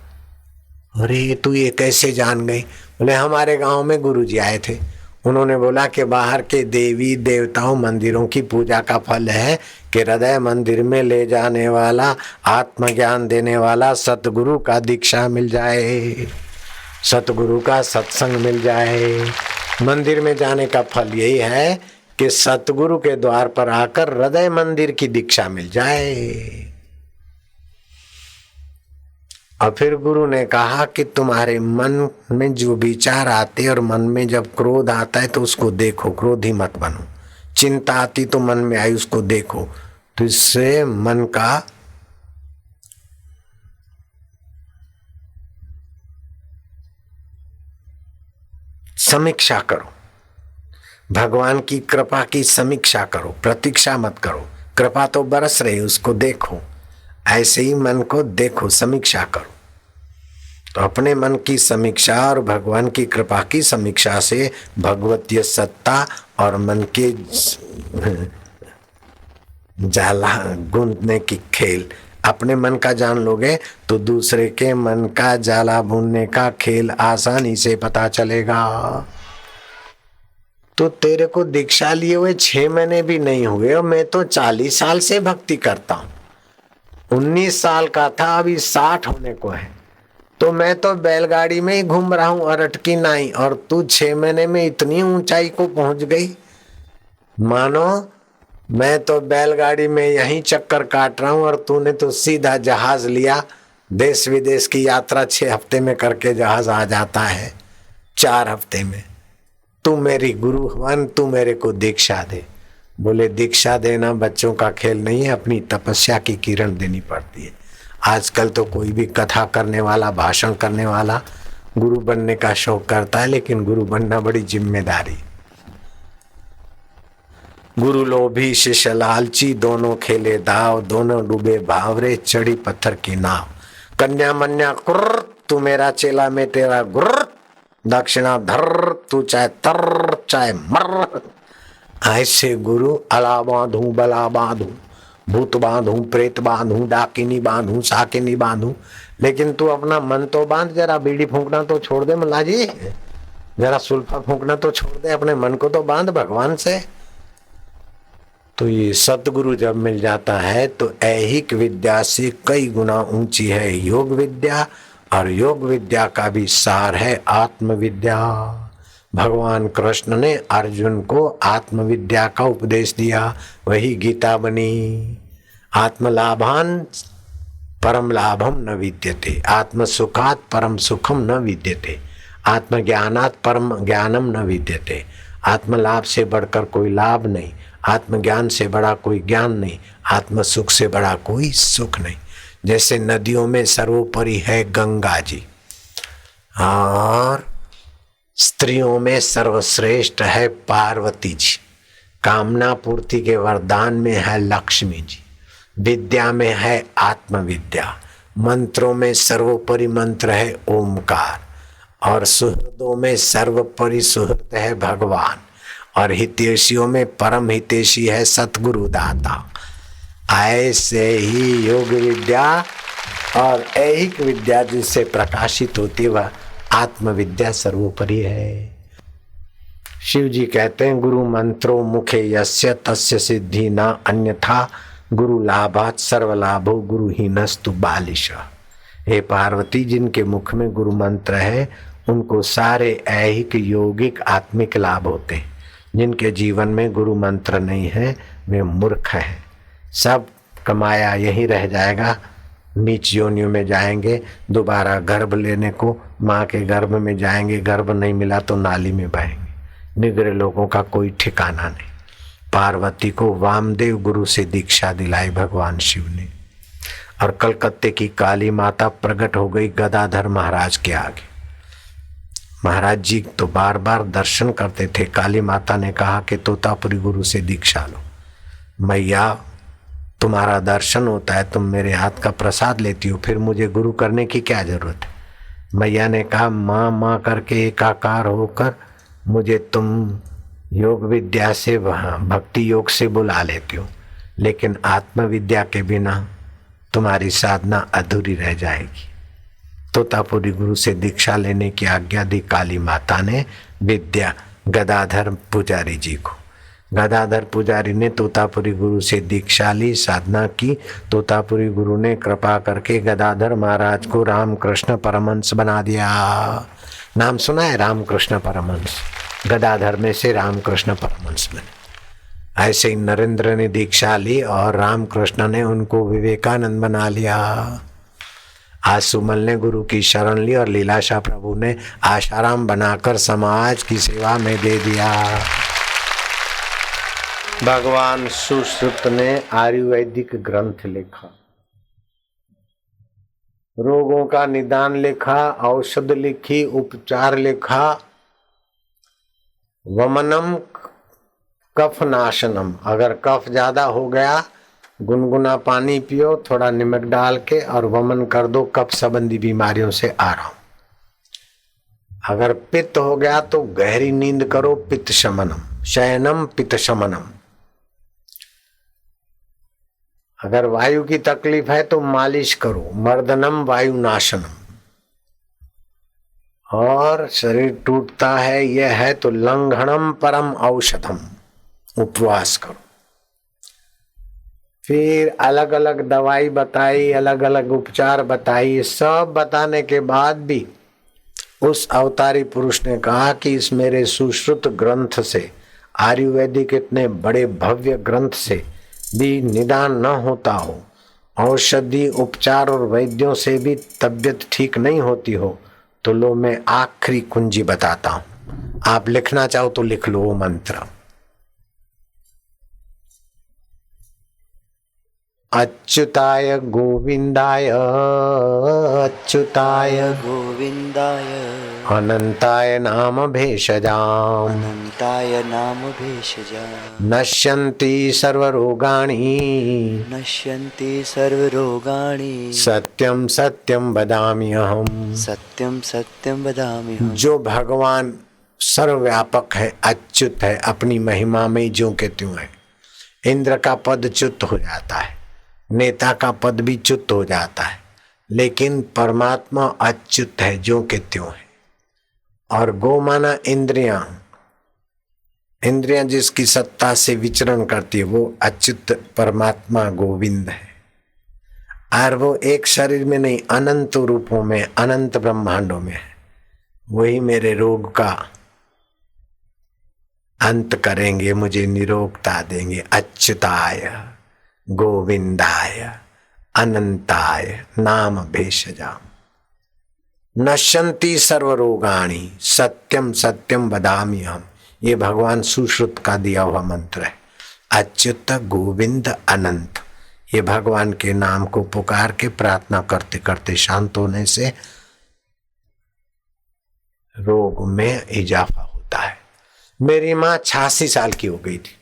अरे तू ये कैसे जान गई? बोले हमारे गांव में गुरुजी आए थे, उन्होंने बोला कि बाहर के देवी देवताओं मंदिरों की पूजा का फल है कि हृदय मंदिर में ले जाने वाला, आत्मज्ञान देने वाला सतगुरु का दीक्षा मिल जाए, सतगुरु का सत्संग मिल जाए। मंदिर में जाने का फल यही है कि सतगुरु के द्वार पर आकर हृदय मंदिर की दीक्षा मिल जाए। और फिर गुरु ने कहा कि तुम्हारे मन में जो विचार आते और मन में जब क्रोध आता है तो उसको देखो, क्रोधी मत बनो। चिंता आती तो मन में आई, उसको देखो, तो इससे मन का समीक्षा करो, भगवान की कृपा की समीक्षा करो, प्रतीक्षा मत करो। कृपा तो बरस रही, उसको देखो, ऐसे ही मन को देखो, समीक्षा करो। तो अपने मन की समीक्षा और भगवान की कृपा की समीक्षा से भगवतीय सत्ता और मन के जाला गूंदने की खेल, अपने मन का जान लोगे तो दूसरे के मन का जाला बुनने का खेल आसानी से पता चलेगा। तो तेरे को दीक्षा लिए हुए 6 महीने भी नहीं हुए और मैं तो 40 साल से भक्ति करता हूं। 19 साल का था, अभी 60 होने को है, तो मैं तो बैलगाड़ी में ही घूम रहा हूं और अटकी नहीं, और तू 6 महीने में इतनी ऊंचाई को पहुंच गई। मानो मैं तो बैलगाड़ी में यहीं चक्कर काट रहा हूं और तूने तो सीधा जहाज लिया। देश विदेश की यात्रा 6 हफ्ते में करके जहाज आ जाता है, 4 हफ्ते में। तू मेरी गुरु बन, तू मेरे को दीक्षा दे। बोले दीक्षा देना बच्चों का खेल नहीं है, अपनी तपस्या की किरण देनी पड़ती है। आजकल तो कोई भी कथा करने वाला, भाषण करने वाला गुरु बनने का शौक करता है, लेकिन गुरु बनना बड़ी जिम्मेदारी। गुरु लोभी शिष्य लालची, दोनों खेले दाव, दोनों डूबे भावरे, चढ़ी पत्थर की नाव। कन्या मन्या कुर्र, तू मेरा चेला मैं तेरा गुर्र, दक्षिणा धर, तू चाहे तर चाहे मर। ऐसे गुरु अला बांधू बला बांधू, भूत बांधू, प्रेत बांधू, डाकिनी बांधू, साकिनी बांधू, लेकिन तू अपना मन तो बांध। जरा बीड़ी फूंकना तो छोड़ दे मल्ला जी, जरा सुल्फा फूंकना तो छोड़ दे, अपने मन को तो बांध भगवान से। तो ये सतगुरु जब मिल जाता है तो ऐहिक विद्या से कई गुना ऊंची है योग विद्या, और योग विद्या का भी सार है आत्मविद्या। भगवान कृष्ण ने अर्जुन को आत्मविद्या का उपदेश दिया, वही गीता बनी। आत्मलाभान परम लाभम न विद्यते, आत्मसुखात परम सुखम न विद्यते, आत्मज्ञानात परम ज्ञानम न विद्यते। आत्मलाभ से बढ़कर कोई लाभ नहीं, आत्मज्ञान से बड़ा कोई ज्ञान नहीं, आत्मसुख से बड़ा कोई सुख नहीं। जैसे नदियों में सर्वोपरि है गंगा जी, और स्त्रियों में सर्वश्रेष्ठ है पार्वती जी, कामना पूर्ति के वरदान में है लक्ष्मी जी, विद्या में है आत्मविद्या, मंत्रों में सर्वोपरि मंत्र है ओमकार, और सुहृदों में सर्वोपरि सुहृद है भगवान, और हितैषियों में परम हितैषी है सतगुरु दाता। ऐसे ही योग विद्या और ऐहिक विद्या जिससे प्रकाशित होती वह आत्मविद्या सर्वोपरि है। शिव जी कहते हैं गुरु मंत्रो मुखे यस्य तस्य सिद्धि न अन्यथा गुरु लाभात सर्वलाभो गुरुहीनस्तु बालिश। हे पार्वती, जिनके मुख में गुरु मंत्र है उनको सारे ऐहिक योगिक आत्मिक लाभ होते हैं। जिनके जीवन में गुरु मंत्र नहीं है वे मूर्ख हैं, सब कमाया यहीं रह जाएगा, नीच योनियों में जाएंगे, दोबारा गर्भ लेने को माँ के गर्भ में जाएंगे, गर्भ नहीं मिला तो नाली में बहेंगे। निगरे लोगों का कोई ठिकाना नहीं। पार्वती को वामदेव गुरु से दीक्षा दिलाई भगवान शिव ने, और कलकत्ते की काली माता प्रकट हो गई गदाधर महाराज के आगे। महाराज जी तो बार बार दर्शन करते थे। काली माता ने कहा कि तोतापुरी गुरु से दीक्षा लो। मैया, तुम्हारा दर्शन होता है, तुम मेरे हाथ का प्रसाद लेती हो, फिर मुझे गुरु करने की क्या जरूरत है। मैया ने कहा माँ माँ करके एकाकार होकर मुझे तुम योग विद्या से भक्ति योग से बुला लेती हो, लेकिन आत्मविद्या के बिना तुम्हारी साधना अधूरी रह जाएगी। तोतापुरी गुरु से दीक्षा लेने की आज्ञा दी काली माता ने विद्या गदाधर पुजारी जी को। गदाधर पुजारी ने तोतापुरी गुरु से दीक्षा ली, साधना की। तोतापुरी गुरु ने कृपा करके गदाधर महाराज को रामकृष्ण परमहंस बना दिया। नाम सुना है रामकृष्ण परमहंस? गदाधर में से रामकृष्ण परमहंस बने। ऐसे ही नरेंद्र ने दीक्षा ली और रामकृष्ण ने उनको विवेकानंद बना लिया। आसुमल ने गुरु की शरण ली और लीलाशाह प्रभु ने आशाराम बनाकर समाज की सेवा में दे दिया। भगवान सुश्रुत ने आयुर्वेदिक ग्रंथ लिखा, रोगों का निदान लिखा, औषध लिखी, उपचार लिखा। वमनम कफ नाशनम, अगर कफ ज्यादा हो गया गुनगुना पानी पियो थोड़ा नमक डाल के और वमन कर दो, कफ संबंधी बीमारियों से आराम। अगर पित्त हो गया तो गहरी नींद करो, पित्त शमनम, शयनम पित्त शमनम। अगर वायु की तकलीफ है तो मालिश करो, मर्दनम वायु नाशनम। और शरीर टूटता है यह है तो लंघनम परम औषधम, उपवास करो। फिर अलग अलग दवाई बताई, अलग अलग उपचार बताई। सब बताने के बाद भी उस अवतारी पुरुष ने कहा कि इस मेरे सुश्रुत ग्रंथ से, आयुर्वेदिक इतने बड़े भव्य ग्रंथ से भी निदान न होता हो, औषधि उपचार और वैद्यों से भी तबीयत ठीक नहीं होती हो, तो लो मैं आखिरी कुंजी बताता हूं। आप लिखना चाहो तो लिख लो वो मंत्र। अच्युताय गोविंदाय, अच्युताय गोविंदाय अनंताय नाम भेषजाम, अनंताय नाम भेषजाम। नश्यन्ति सर्वरोगाणि, नश्यन्ति सर्वरोगाणि। सत्यम सत्यम वदामि अहम्। सत्यम सत्यम वदामि अहम्। जो भगवान सर्वव्यापक है, अच्युत है, अपनी महिमा में ज्यों के त्यों है। इंद्र का पद च्युत हो जाता है, नेता का पद भी च्युत हो जाता है, लेकिन परमात्मा अच्युत है, ज्यों के त्यों है। और गो माना इंद्रियां, इंद्रियां जिसकी सत्ता से विचरण करती है वो अच्युत परमात्मा गोविंद है। और वो एक शरीर में नहीं, अनंत रूपों में, अनंत ब्रह्मांडों में है। वही मेरे रोग का अंत करेंगे, मुझे निरोगता देंगे। अच्युताय गोविंदाय अनंताय नाम भेषजाम, नश्यन्ति सर्वरोगाणि, सत्यम सत्यम वदामि अहम्। ये भगवान सुश्रुत का दिया हुआ मंत्र है। अच्युत गोविंद अनंत, ये भगवान के नाम को पुकार के प्रार्थना करते करते शांत होने से रोग में इजाफा होता है। मेरी माँ 86 साल की हो गई थी,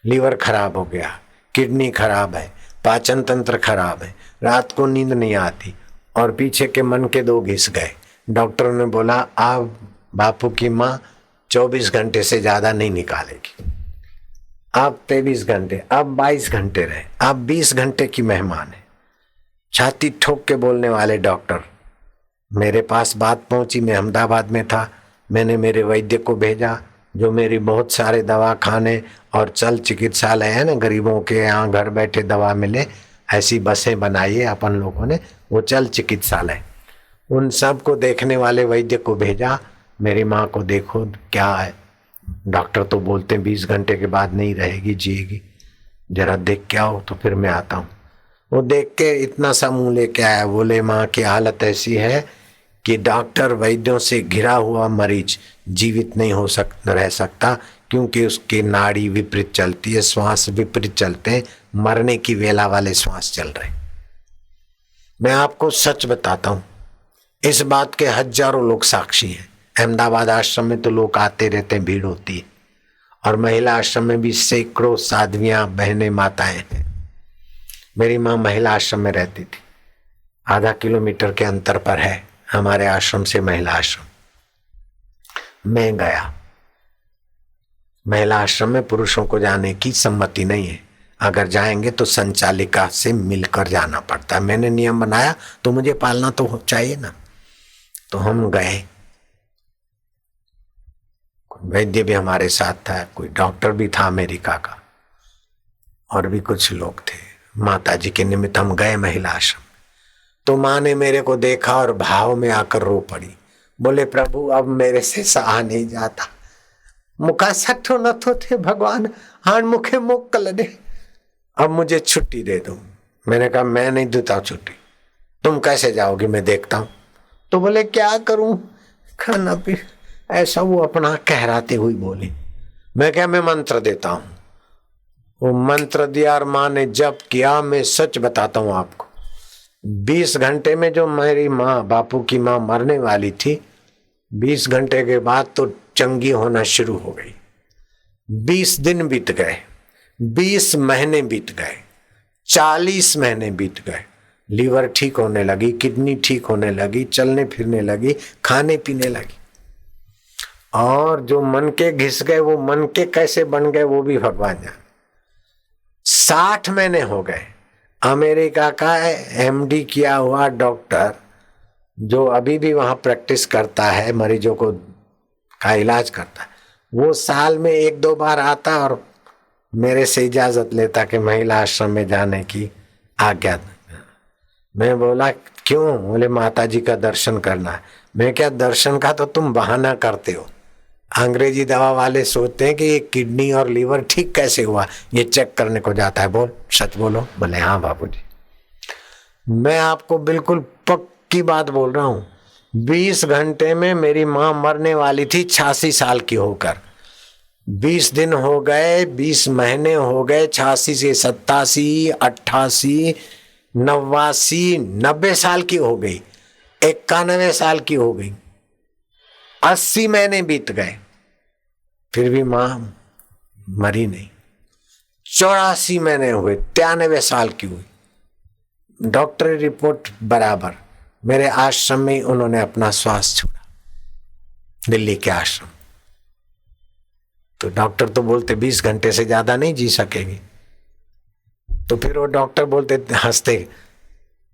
लीवर खराब हो गया, किडनी खराब है, पाचन तंत्र खराब है, रात को नींद नहीं आती और पीछे के मन के 2 घिस गए। डॉक्टर ने बोला अब बापू की माँ 24 घंटे से ज्यादा नहीं निकालेगी, अब 23 घंटे, अब 22 घंटे रहे, अब 20 घंटे की मेहमान है। छाती ठोक के बोलने वाले डॉक्टर मेरे पास बात पहुंची। मैं अहमदाबाद में था, मैंने मेरे वैद्य को भेजा जो मेरी बहुत सारे दवा खाने और चल चिकित्सालय है ना, गरीबों के यहाँ घर बैठे दवा मिले, ऐसी बसें बनाई अपन लोगों ने, वो चल चिकित्सालय, उन सब को देखने वाले वैद्य को भेजा। मेरी माँ को देखो क्या है, डॉक्टर तो बोलते 20 घंटे के बाद नहीं रहेगी, जिएगी, जरा देख के आओ। तो फिर मैं आता हूँ। वो देख के इतना सा मुँह लेके आया, बोले माँ की हालत ऐसी है कि डॉक्टर वैद्यों से घिरा हुआ मरीज जीवित नहीं रह सकता, क्योंकि उसकी नाड़ी विपरीत चलती है, श्वास विपरीत चलते हैं, मरने की वेला वाले श्वास चल रहे। मैं आपको सच बताता हूँ, इस बात के हजारों लोग साक्षी हैं। अहमदाबाद आश्रम में तो लोग आते रहते हैं, भीड़ होती है, और महिला आश्रम में भी सैकड़ों साध्वियां बहनें माताएं हैं। मेरी माँ महिला आश्रम में रहती थी, आधा किलोमीटर के अंतर पर है हमारे आश्रम से महिला आश्रम। मैं गया, महिला आश्रम में पुरुषों को जाने की सम्मति नहीं है, अगर जाएंगे तो संचालिका से मिलकर जाना पड़ता है। मैंने नियम बनाया तो मुझे पालना तो चाहिए ना। तो हम गए, वैद्य भी हमारे साथ था, कोई डॉक्टर भी था अमेरिका का, और भी कुछ लोग थे। माता जी के निमित्त हम गए महिला आश्रम। तो माँ ने मेरे को देखा और भाव में आकर रो पड़ी, बोले प्रभु अब मेरे से सहा नहीं जाता, मुखा सठो न तो थे भगवान, हाण मुखे मोकल दे, अब मुझे छुट्टी दे दो। मैंने कहा मैं नहीं देता छुट्टी, तुम कैसे जाओगी, मैं देखता हूँ। तो बोले क्या करूं, खाना पी, ऐसा वो अपना कहराते हुई बोली। मैं क्या, मैं मंत्र देता हूं। वो मंत्र दिया और माँ ने जप किया। मैं सच बताता हूं आपको, 20 घंटे में जो मेरी माँ, बापू की माँ मरने वाली थी, 20 घंटे के बाद तो चंगी होना शुरू हो गई। 20 दिन बीत गए, 20 महीने बीत गए, 40 महीने बीत गए, लीवर ठीक होने लगी, किडनी ठीक होने लगी, चलने फिरने लगी, खाने पीने लगी। और जो मन के घिस गए वो मन के कैसे बन गए वो भी भगवान जाने। 60 महीने हो गए। अमेरिका का एमडी किया हुआ डॉक्टर जो अभी भी वहां प्रैक्टिस करता है, मरीजों को का इलाज करता है, वो साल में 1-2 बार आता और मेरे से इजाजत लेता कि महिला आश्रम में जाने की आज्ञा। मैं बोला क्यों? बोले माता जी का दर्शन करना है। मैं क्या, दर्शन का तो तुम बहाना करते हो, अंग्रेजी दवा वाले सोचते हैं कि ये किडनी और लीवर ठीक कैसे हुआ, ये चेक करने को जाता है, बोल सच बोलो। बोले हाँ बाबूजी। मैं आपको बिल्कुल पक्की बात बोल रहा हूँ, 20 घंटे में मेरी माँ मरने वाली थी 86 साल की होकर। 20 दिन हो गए, 20 महीने हो गए, 86 से 87, 88, 89, 90 साल की हो गई, 91 साल की हो गई, 80 महीने बीत गए, फिर भी मां मरी नहीं। 84 महीने हुए, 93 साल की हुई, डॉक्टरी रिपोर्ट बराबर। मेरे आश्रम में उन्होंने अपना श्वास छोड़ा, दिल्ली के आश्रम। तो डॉक्टर तो बोलते 20 घंटे से ज्यादा नहीं जी सकेगी। तो फिर वो डॉक्टर बोलते, हंसते,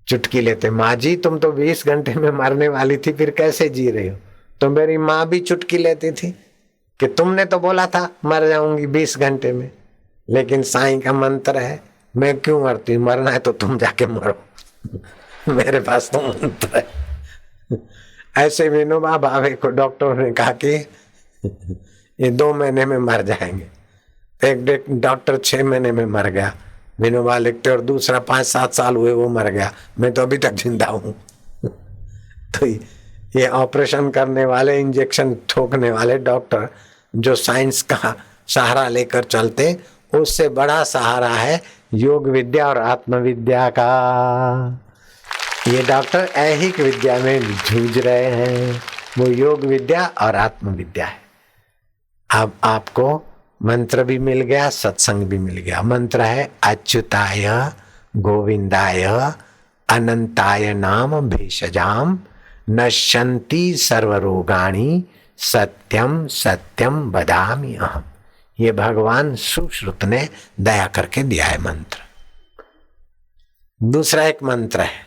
चुटकी लेते, माँ जी तुम तो 20 घंटे में मरने वाली थी, फिर कैसे जी रही हो? तो मेरी माँ भी चुटकी लेती थी कि तुमने तो बोला था मर जाऊंगी 20 घंटे में, लेकिन साईं का मंत्र है, मैं क्यों मरती, मरना है तो तुम जाके मरो मेरे पास तो मंत्र है। ऐसे विनोबा भावे को डॉक्टरों ने कहा कि ये 2 महीने में मर जाएंगे। एक डॉक्टर 6 महीने में मर गया, विनोबा लिखते, और दूसरा 5-7 साल हुए वो मर गया, मैं तो अभी तक जिंदा हूं। तो ये ऑपरेशन करने वाले, इंजेक्शन ठोकने वाले डॉक्टर जो साइंस का सहारा लेकर चलते, उससे बड़ा सहारा है योग विद्या और आत्मविद्या का। ये डॉक्टर ऐहिक विद्या में जूझ रहे हैं, वो योग विद्या और आत्म विद्या है। अब आपको मंत्र भी मिल गया, सत्संग भी मिल गया। मंत्र है अच्युताय गोविंदाय अनंताय नाम भेषजाम नश्यन्ति सर्वरोगाणि सत्यम सत्यम वदामि अहम। ये भगवान सुश्रुत ने दया करके दिया है मंत्र। दूसरा एक मंत्र है,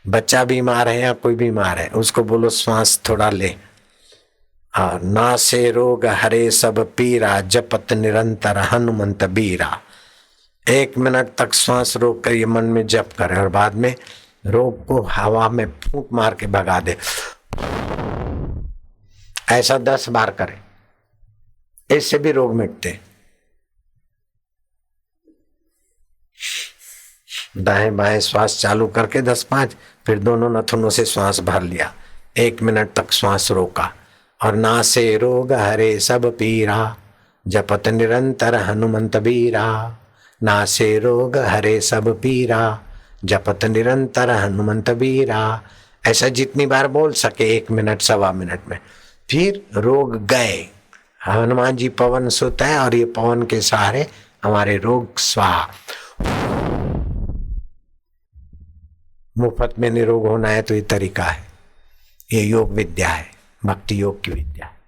बच्चा बीमार है या कोई बीमार है, उसको बोलो श्वास थोड़ा ले, और नासे रोग हरे सब पीरा जपत निरंतर हनुमंत बीरा। 1 मिनट तक श्वास रोक कर ये मन में जप करे और बाद में रोग को हवा में फूंक मार के भगा दे। ऐसा 10 बार करे, इससे भी रोग मिटते। दाएं बाएं श्वास चालू करके 10-5, फिर दोनों नथुनों से श्वास भर लिया, 1 मिनट तक श्वास रोका और नासे रोग हरे सब पीरा जपत निरंतर हनुमंत बीरा। नासे रोग हरे सब पीरा जपत निरंतर हनुमंत बीरा। ऐसा जितनी बार बोल सके, 1 मिनट 1.25 मिनट में, फिर रोग गए। हनुमान जी पवन सुत है और ये पवन के सहारे हमारे रोग स्वाहा। मुफ्त में निरोग होना है तो ये तरीका है, ये योग विद्या है, भक्ति योग की विद्या है।